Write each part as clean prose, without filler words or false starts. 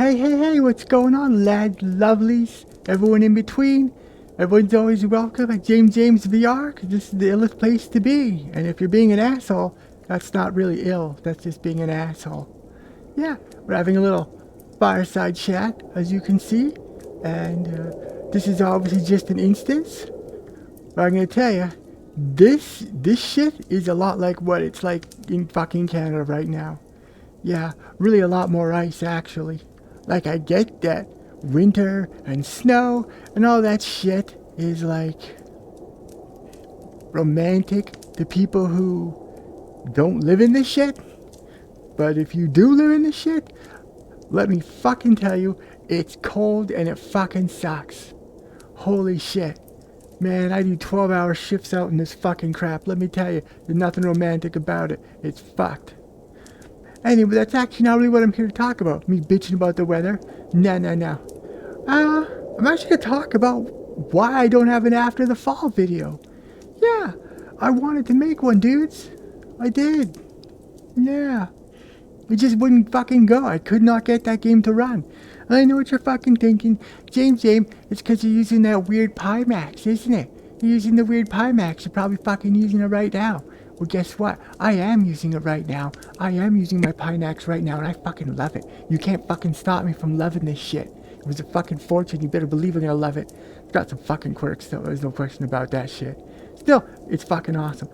Hey, what's going on, lad, lovelies, everyone in between? Everyone's always welcome at Jame-Jame's VR, because this is the illest place to be. And if you're being an asshole, that's not really ill, that's just being an asshole. Yeah, we're having a little fireside chat, as you can see. And this is obviously just an instance. But I'm going to tell you, this shit is a lot like what it's like in fucking Canada right now. Yeah, really a lot more ice, actually. Like, I get that winter and snow and all that shit is, like, romantic to people who don't live in this shit. But if you do live in this shit, let me fucking tell you, it's cold and it fucking sucks. Holy shit. Man, I do 12-hour shifts out in this fucking crap. Let me tell you, there's nothing romantic about it. It's fucked. Anyway, that's actually not really what I'm here to talk about. Me bitching about the weather. No. I'm actually going to talk about why I don't have an after the fall video. Yeah, I wanted to make one, dudes. I did. Yeah. It just wouldn't fucking go. I could not get that game to run. I know what you're fucking thinking. Jame-Jame, it's because you're using that weird Pimax, isn't it? You're using the weird Pimax. You're probably fucking using it right now. Well, guess what? I am using it right now. I am using my Pimax right now, and I fucking love it. You can't fucking stop me from loving this shit. It was a fucking fortune. You better believe I'm gonna love it. It's got some fucking quirks, though. There's no question about that shit. Still, it's fucking awesome.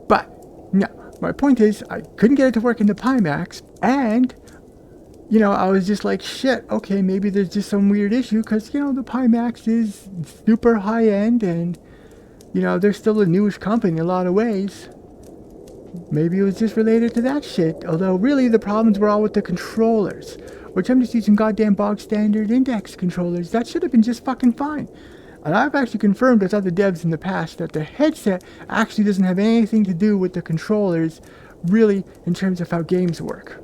But, no. My point is, I couldn't get it to work in the Pimax, and, I was just like, shit, okay, maybe there's just some weird issue, because, the Pimax is super high-end, and, they're still a newish company in a lot of ways. Maybe it was just related to that shit, although really the problems were all with the controllers, which I'm just using goddamn bog standard index controllers. That should have been just fucking fine. And I've actually confirmed with other devs in the past that the headset actually doesn't have anything to do with the controllers, really, in terms of how games work.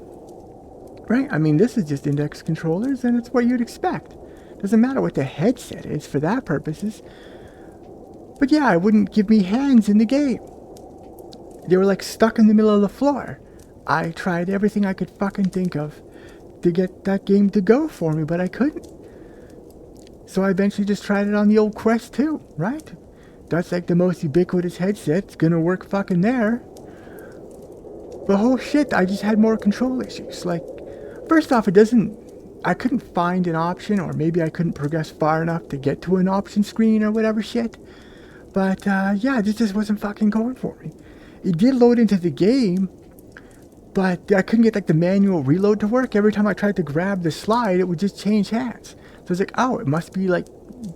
Right? I mean, this is just index controllers, and it's what you'd expect. Doesn't matter what the headset is for that purposes. But yeah, it wouldn't give me hands in the game. They were like stuck in the middle of the floor. I tried everything I could fucking think of to get that game to go for me, but I couldn't. So I eventually just tried it on the old Quest 2, right? That's like the most ubiquitous headset. It's gonna work fucking there. But oh shit, I just had more control issues. Like, first off, I couldn't find an option, or maybe I couldn't progress far enough to get to an option screen or whatever shit. But yeah, this just wasn't fucking going for me. It did load into the game, but I couldn't get like the manual reload to work. Every time I tried to grab the slide, it would just change hands. So it's like, oh, it must be like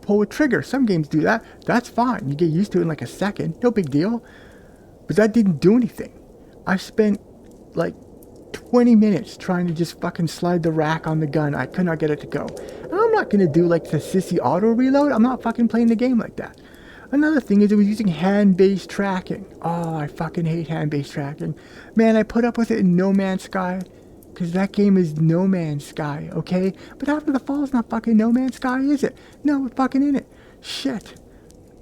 pull a trigger. Some games do that. That's fine. You get used to it in like a second. No big deal. But that didn't do anything. I spent like 20 minutes trying to just fucking slide the rack on the gun. I could not get it to go. And I'm not going to do like the sissy auto reload. I'm not fucking playing the game like that. Another thing is it was using hand-based tracking. Oh, I fucking hate hand-based tracking. Man, I put up with it in No Man's Sky. Because that game is No Man's Sky, okay? But After the Fall is not fucking No Man's Sky, is it? No, we're fucking in it. Shit.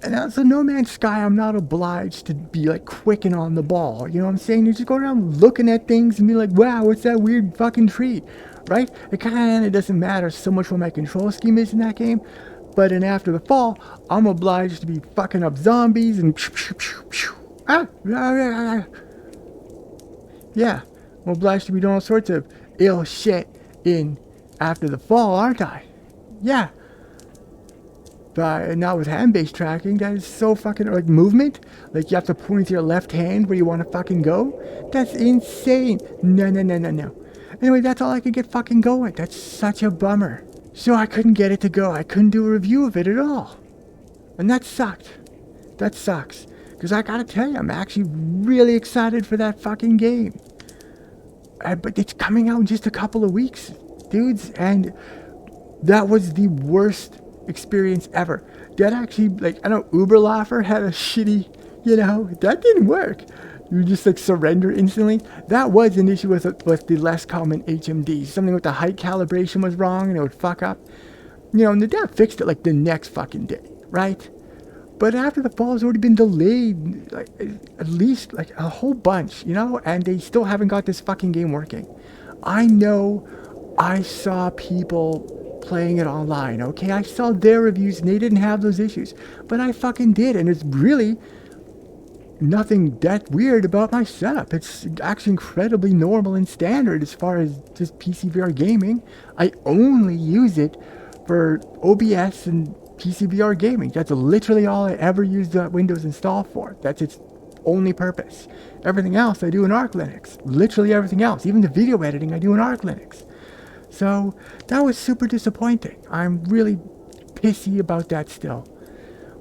And also No Man's Sky, I'm not obliged to be like quick and on the ball. You know what I'm saying? You just go around looking at things and be like, wow, what's that weird fucking tree? Right? It kind of doesn't matter so much what my control scheme is in that game. But in After the Fall, I'm obliged to be fucking up zombies and yeah. I'm obliged to be doing all sorts of ill shit in After the Fall, aren't I? Yeah. But not with hand-based tracking. That is so fucking, like, movement. Like, you have to point to your left hand where you want to fucking go. That's insane. No. Anyway, that's all I could get fucking going. That's such a bummer. So I couldn't get it to go. I couldn't do a review of it at all. And that sucked. That sucks. Because I gotta tell you, I'm actually really excited for that fucking game. But it's coming out in just a couple of weeks, dudes, and that was the worst experience ever. That actually, like, I know Uberlaufer had a shitty, that didn't work. You just like surrender instantly. That was an issue with the less common HMDs. Something with the height calibration was wrong and it would fuck up. And the dev fixed it like the next fucking day, right? But After the Fall has already been delayed, like, at least like a whole bunch, and they still haven't got this fucking game working. I know I saw people playing it online, okay? I saw their reviews and they didn't have those issues. But I fucking did, and it's really nothing that weird about my setup. It's actually incredibly normal and standard as far as just PC VR gaming. I only use it for OBS and PC VR gaming. That's literally all I ever use that Windows install for. That's its only purpose. Everything else I do in Arch Linux. Literally everything else. Even the video editing I do in Arch Linux. So that was super disappointing. I'm really pissy about that still.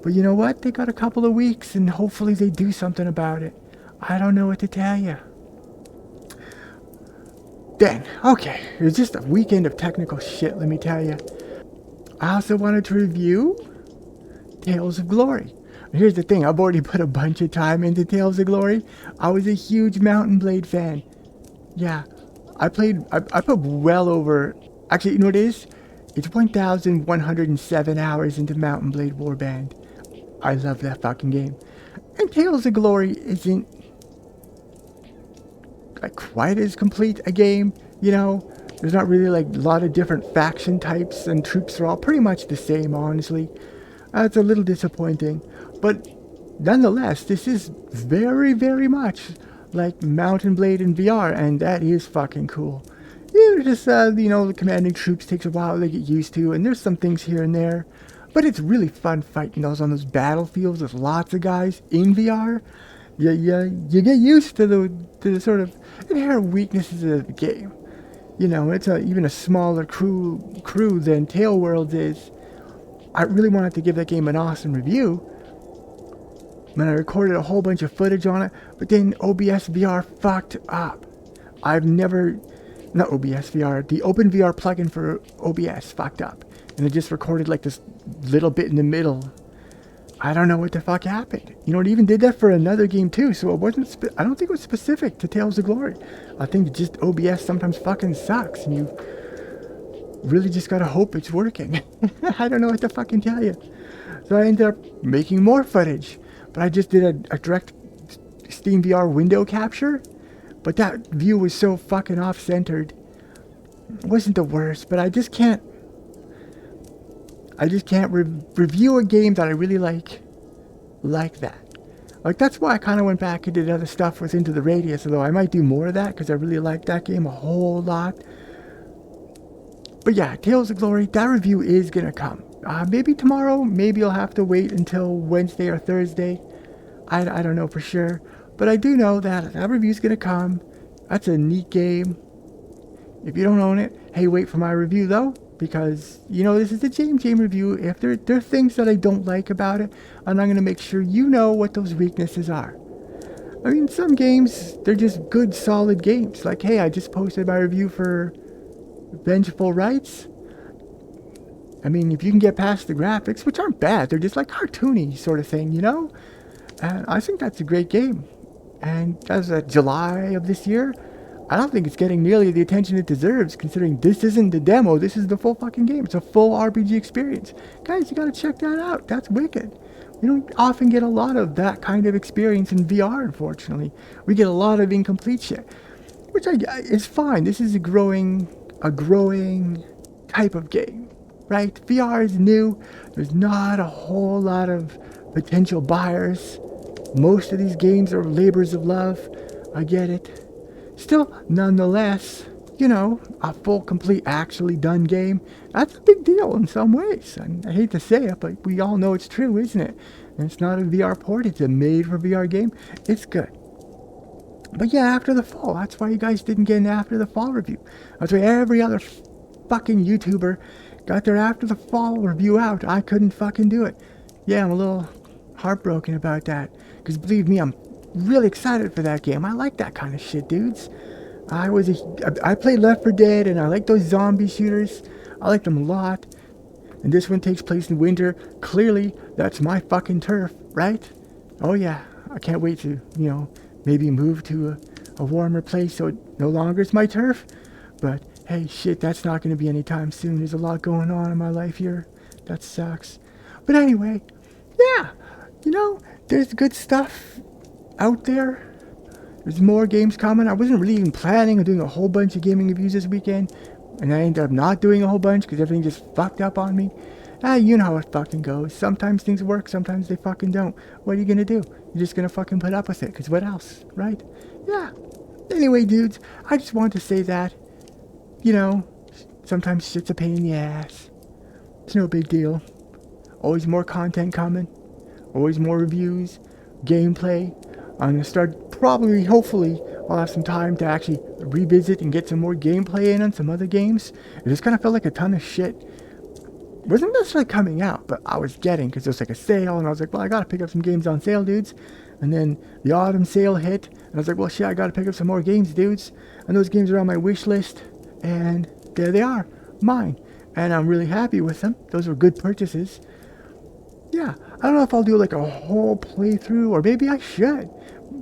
But you know what? They got a couple of weeks and hopefully they do something about it. I don't know what to tell you. Then, okay, it was just a weekend of technical shit, let me tell you. I also wanted to review Tales of Glory. Here's the thing, I've already put a bunch of time into Tales of Glory. I was a huge Mountain Blade fan. Yeah, I put well over, actually, you know what it is? It's 1,107 hours into Mountain Blade Warband. I love that fucking game. And Tales of Glory isn't like quite as complete a game, you know? There's not really like a lot of different faction types and troops are all pretty much the same, honestly. It's a little disappointing. But nonetheless, this is very, very much like Mountain Blade in VR, and that is fucking cool. Yeah, just, the commanding troops takes a while to get used to, and there's some things here and there. But it's really fun fighting those on those battlefields with lots of guys in VR. You get used to the sort of inherent weaknesses of the game. You know, it's even a smaller crew than Tail Worlds is. I really wanted to give that game an awesome review. And I recorded a whole bunch of footage on it, but then OBS VR fucked up. Not OBS VR, the OpenVR plugin for OBS fucked up. And it just recorded like this little bit in the middle. I don't know what the fuck happened. You know, it even did that for another game too, so it wasn't, I don't think it was specific to Tales of Glory. I think just OBS sometimes fucking sucks, and you really just gotta hope it's working. I don't know what to fucking tell you. So I ended up making more footage, but I just did a direct Steam VR window capture, but that view was so fucking off-centered. It wasn't the worst, but I just can't review a game that I really like that. Like, that's why I kind of went back and did other stuff with Into the Radius, although I might do more of that because I really like that game a whole lot. But yeah, Tales of Glory, that review is gonna come. Maybe tomorrow, maybe I'll have to wait until Wednesday or Thursday. I don't know for sure. But I do know that review's gonna come. That's a neat game. If you don't own it, hey, wait for my review though. Because, this is a Jame-Jame review. If there are things that I don't like about it, and I'm going to make sure you know what those weaknesses are. I mean, some games, they're just good, solid games. Like, hey, I just posted my review for Vengeful Rights. I mean, if you can get past the graphics, which aren't bad, they're just like cartoony sort of thing, And I think that's a great game. And as of July of this year, I don't think it's getting nearly the attention it deserves, considering this isn't the demo, this is the full fucking game. It's a full RPG experience. Guys, you gotta check that out. That's wicked. We don't often get a lot of that kind of experience in VR, unfortunately. We get a lot of incomplete shit, which is fine. This is a growing type of game, right? VR is new. There's not a whole lot of potential buyers. Most of these games are labors of love. I get it. Still, nonetheless, a full, complete, actually done game, that's a big deal in some ways. And I hate to say it, but we all know it's true, isn't it? And it's not a VR port, it's a made-for-VR game. It's good. But yeah, after the fall, that's why you guys didn't get an after the fall review. That's why every other fucking YouTuber got their after the fall review out. I couldn't fucking do it. Yeah, I'm a little heartbroken about that. Because believe me, I'm really excited for that game. I like that kind of shit, dudes. I played Left 4 Dead, and I like those zombie shooters. I like them a lot. And this one takes place in winter. Clearly, that's my fucking turf, right? Oh yeah, I can't wait to, maybe move to a warmer place so it no longer is my turf. But hey, shit, that's not going to be anytime soon. There's a lot going on in my life here. That sucks. But anyway, yeah, there's good stuff out there. There's more games coming. I wasn't really even planning on doing a whole bunch of gaming reviews this weekend. and I ended up not doing a whole bunch because everything just fucked up on me. You know how it fucking goes. Sometimes things work, sometimes they fucking don't. What are you gonna do? You're just gonna fucking put up with it, because what else, right? Yeah. Anyway, dudes, I just wanted to say that, you know, sometimes shit's a pain in the ass. It's no big deal. Always more content coming. Always more reviews, gameplay. I'm gonna start probably, hopefully, I'll have some time to actually revisit and get some more gameplay in on some other games. It just kind of felt like a ton of shit wasn't necessarily coming out, but I was getting, because it was like a sale, and I was like, well, I gotta pick up some games on sale, dudes. And then the autumn sale hit, and I was like, well, shit, I gotta pick up some more games, dudes. And those games are on my wish list, and there they are, mine. And I'm really happy with them. Those were good purchases. Yeah, I don't know if I'll do like a whole playthrough, or maybe I should.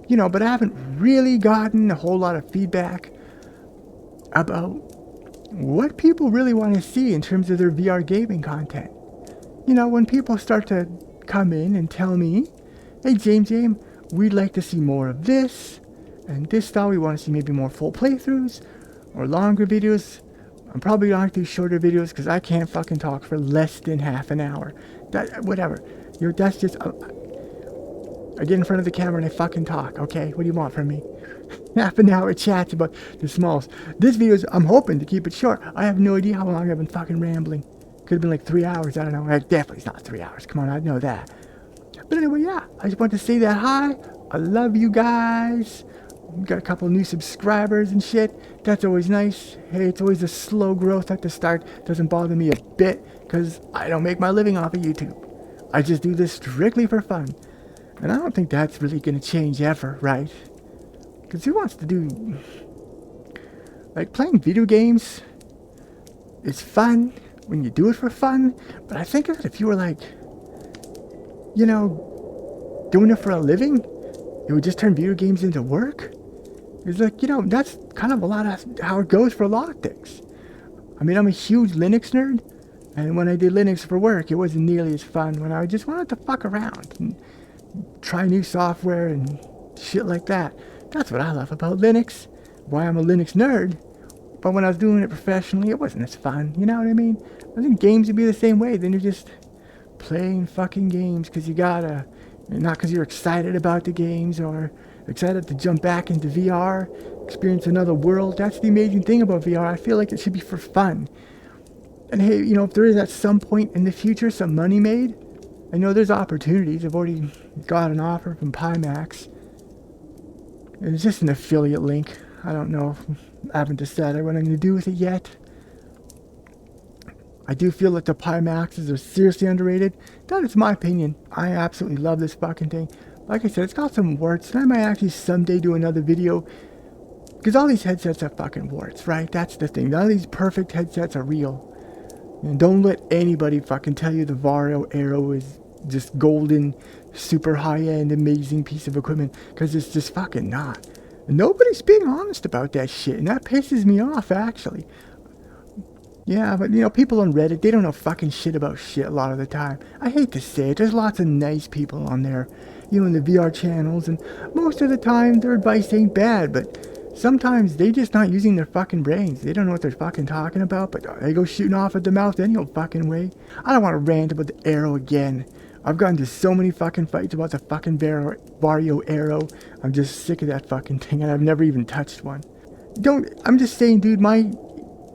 You know, but I haven't really gotten a whole lot of feedback about what people really want to see in terms of their VR gaming content. You know, when people start to come in and tell me, hey, Jame-Jame, we'd like to see more of this, and this style, we want to see maybe more full playthroughs, or longer videos. I'm probably going to do shorter videos, because I can't fucking talk for less than half an hour. Whatever. That's just... I get in front of the camera and I fucking talk, okay? What do you want from me? Half an hour chats about the smalls. This video I'm hoping to keep it short. I have no idea how long I've been fucking rambling. Could have been like 3 hours, I don't know. Definitely it's not 3 hours, come on, I know that. But anyway, yeah, I just want to say that hi. I love you guys. We got a couple new subscribers and shit. That's always nice. Hey, it's always a slow growth at the start. Doesn't bother me a bit, because I don't make my living off of YouTube. I just do this strictly for fun. And I don't think that's really going to change ever, right? Because who wants to do... Like, playing video games is fun when you do it for fun. But I think that if you were like, you know, doing it for a living, it would just turn video games into work. It's like, you know, that's kind of a lot of how it goes for a lot of things. I mean, I'm a huge Linux nerd. And when I did Linux for work, it wasn't nearly as fun when I just wanted to fuck around and try new software and shit like that. That's what I love about Linux. Why I'm a Linux nerd. But when I was doing it professionally, it wasn't as fun. You know what I mean? I think games would be the same way. Then you're just playing fucking games because you gotta. Not because you're excited about the games or excited to jump back into VR, experience another world. That's the amazing thing about VR. I feel like it should be for fun. And hey, you know, if there is at some point in the future some money made, I know there's opportunities. I've already got an offer from Pimax. It's just an affiliate link. I don't know. I haven't decided what I'm going to do with it yet. I do feel that the Pimaxes are seriously underrated. That is my opinion. I absolutely love this fucking thing. Like I said, it's got some warts, and I might actually someday do another video. Because all these headsets have fucking warts, right? That's the thing. None of these perfect headsets are real. And don't let anybody fucking tell you the Vario Aero is just golden, super high-end, amazing piece of equipment. Because it's just fucking not. And nobody's being honest about that shit. And that pisses me off, actually. Yeah, but you know, people on Reddit, they don't know fucking shit about shit a lot of the time. I hate to say it. There's lots of nice people on there. You know, in the VR channels. And most of the time, their advice ain't bad. But sometimes they just not using their fucking brains. They don't know what they're fucking talking about, but they go shooting off at the mouth any old fucking way. I don't want to rant about the Aero again. I've gotten to so many fucking fights about the fucking Vario Aero. I'm just sick of that fucking thing, and I've never even touched one. I'm just saying, dude, my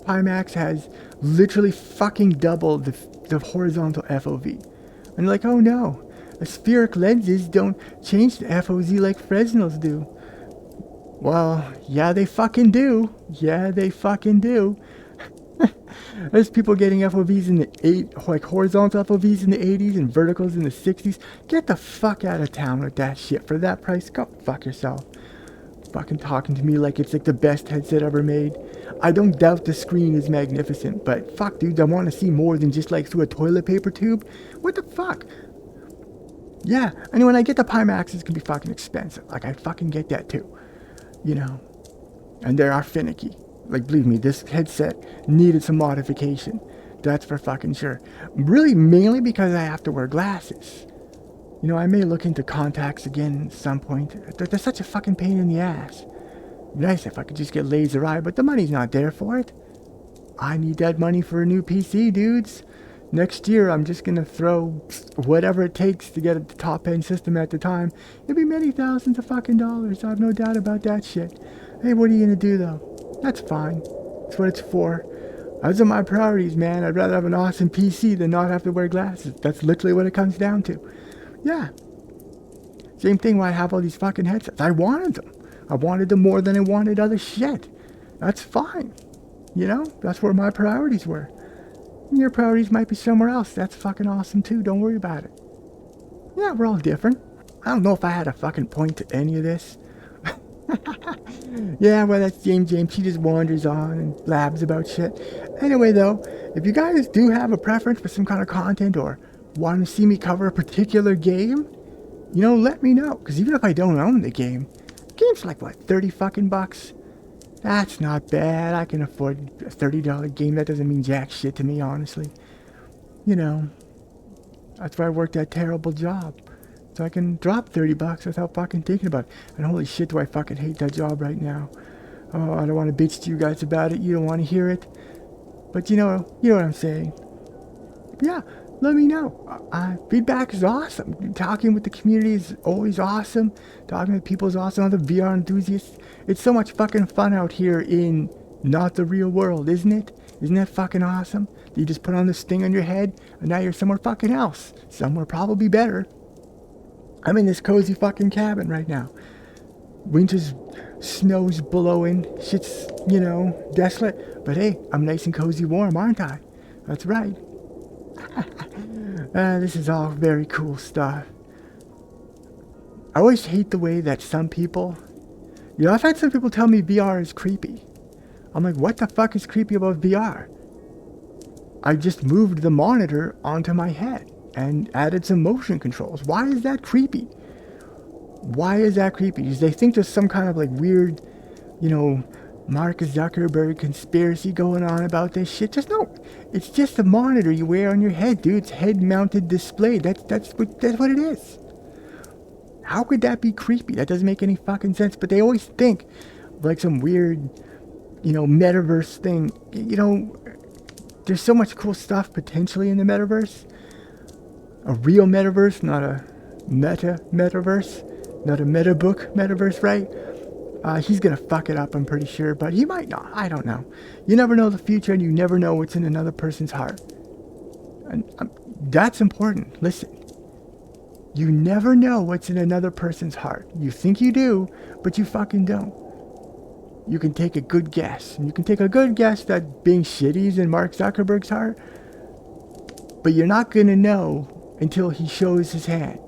Pimax has literally fucking doubled the horizontal FOV. And like, oh no, spheric lenses don't change the FOV like Fresnel's do. Well, yeah, they fucking do. Yeah, they fucking do. There's people getting FOVs in the horizontal FOVs in the 80s and verticals in the 60s. Get the fuck out of town with that shit. For that price, go fuck yourself. Fucking talking to me like it's like the best headset ever made. I don't doubt the screen is magnificent, but fuck, dude, I want to see more than just like through a toilet paper tube. What the fuck? Yeah, and when I get the Pimax, it's gonna be fucking expensive. Like, I fucking get that too. You know, and they are finicky. Like, believe me, this headset needed some modification. That's for fucking sure. Really, mainly because I have to wear glasses. You know, I may look into contacts again at some point. They're such a fucking pain in the ass. Nice if I could just get laser eye, but the money's not there for it. I need that money for a new PC, dudes. Next year, I'm just gonna throw whatever it takes to get the top end system at the time. It'll be many thousands of fucking dollars. I have no doubt about that shit. Hey, what are you gonna do though? That's fine. That's what it's for. Those are my priorities, man. I'd rather have an awesome PC than not have to wear glasses. That's literally what it comes down to. Yeah. Same thing when I have all these fucking headsets. I wanted them. I wanted them more than I wanted other shit. That's fine. You know, that's where my priorities were. Your priorities might be somewhere else. That's fucking awesome too. Don't worry about it. Yeah, we're all different. I don't know if I had a fucking point to any of this. Yeah, well, that's Jame-Jame. She just wanders on and blabs about shit. Anyway, though, if you guys do have a preference for some kind of content or want to see me cover a particular game, you know, let me know. Because even if I don't own the game's like, what, 30 fucking bucks? That's not bad. I can afford a $30 game. That doesn't mean jack shit to me, honestly. You know, that's why I worked that terrible job. So I can drop 30 bucks without fucking thinking about it. And holy shit, do I fucking hate that job right now. Oh, I don't want to bitch to you guys about it. You don't want to hear it. But you know what I'm saying. Yeah, let me know. Feedback is awesome. Talking with the community is always awesome. Talking with people is awesome. Other VR enthusiasts. It's so much fucking fun out here in not the real world, isn't it? Isn't that fucking awesome? You just put on this thing on your head and now you're somewhere fucking else. Somewhere probably better. I'm in this cozy fucking cabin right now. Winter's snow's blowing. Shit's, you know, desolate. But hey, I'm nice and cozy warm, aren't I? That's right. This is all very cool stuff. I always hate the way that some people... You know, I've had some people tell me VR is creepy. I'm like, what the fuck is creepy about VR? I just moved the monitor onto my head and added some motion controls. Why is that creepy? Why is that creepy? Because they think there's some kind of like weird, you know, Mark Zuckerberg conspiracy going on about this shit. Just no. It's just a monitor you wear on your head, dude. It's head-mounted display. That's what it is. How could that be creepy? That doesn't make any fucking sense. But they always think like some weird, you know, metaverse thing. You know, there's so much cool stuff potentially in the metaverse. A real metaverse, not a metaverse, not a metabook metaverse, right? He's gonna fuck it up, I'm pretty sure, but he might not. I don't know. You never know the future, and you never know what's in another person's heart. And that's important. Listen, you never know what's in another person's heart. You think you do, but you fucking don't. You can take a good guess, and you can take a good guess that being shitty is in Mark Zuckerberg's heart, but you're not gonna know until he shows his hand.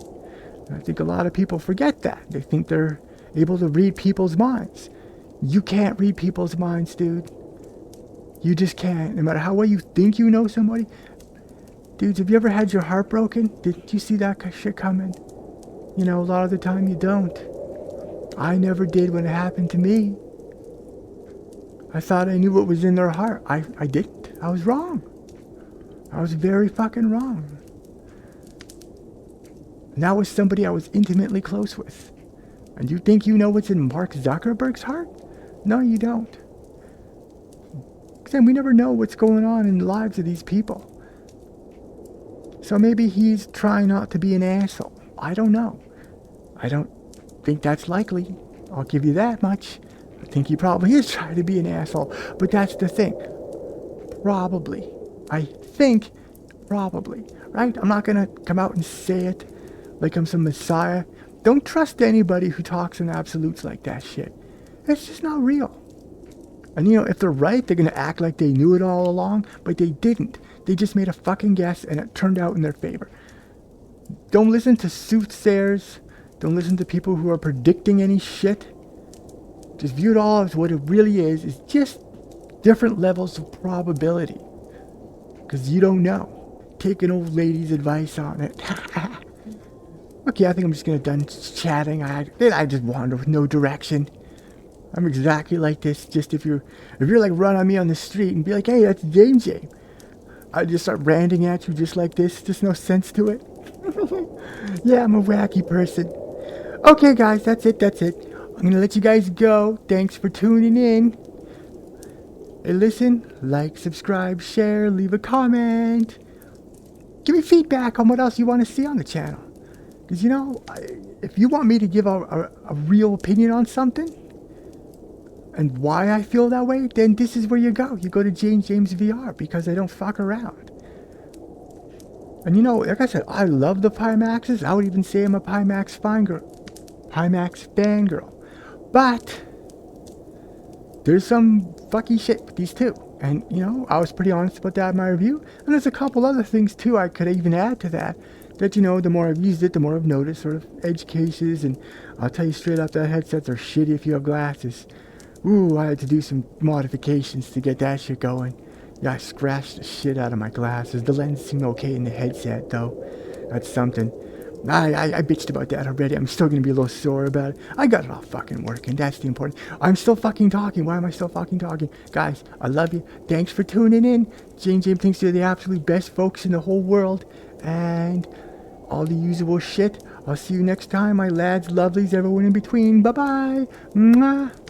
And I think a lot of people forget that. They think they're able to read people's minds. You can't read people's minds, dude. You just can't. No matter how well you think you know somebody. Dudes, have you ever had your heart broken? Did you see that shit coming? You know, a lot of the time you don't. I never did when it happened to me. I thought I knew what was in their heart. I didn't. I was wrong. I was very fucking wrong. And that was somebody I was intimately close with. And you think you know what's in Mark Zuckerberg's heart? No, you don't. Because we never know what's going on in the lives of these people. So maybe he's trying not to be an asshole. I don't know. I don't think that's likely. I'll give you that much. I think he probably is trying to be an asshole. But that's the thing. Probably. I think probably. Right? I'm not going to come out and say it like I'm some messiah. Don't trust anybody who talks in absolutes like that shit. It's just not real. And you know, if they're right, they're going to act like they knew it all along, but they didn't. They just made a fucking guess and it turned out in their favor. Don't listen to soothsayers. Don't listen to people who are predicting any shit. Just view it all as what it really is just different levels of probability. Because you don't know. Take an old lady's advice on it. Okay, I think I'm just gonna done chatting. I just wander with no direction. I'm exactly like this. Just if you're like run on me on the street and be like, hey, that's Jame-Jame. I just start ranting at you just like this. Just no sense to it. Yeah, I'm a wacky person. Okay, guys, that's it. I'm gonna let you guys go. Thanks for tuning in. Hey, listen, like, subscribe, share, leave a comment. Give me feedback on what else you want to see on the channel. Because, if you want me to give a real opinion on something, and why I feel that way, then this is where you go. You go to Jame-Jame's VR, because I don't fuck around. And like I said, I love the Pimaxes. I would even say I'm a Pimax fangirl. But there's some fucky shit with these two. And, I was pretty honest about that in my review. And there's a couple other things, too, I could even add to that. That, the more I've used it, the more I've noticed sort of edge cases. And I'll tell you straight up, that headsets are shitty if you have glasses. Ooh, I had to do some modifications to get that shit going. Yeah, I scratched the shit out of my glasses. The lens seemed okay in the headset, though. That's something. I bitched about that already. I'm still gonna be a little sore about it. I got it all fucking working. That's the important. I'm still fucking talking. Why am I still fucking talking? Guys, I love you. Thanks for tuning in. Jame-Jame thinks you're the absolute best folks in the whole world. And all the usual shit. I'll see you next time, my lads, lovelies, everyone in between. Bye-bye. Mwah.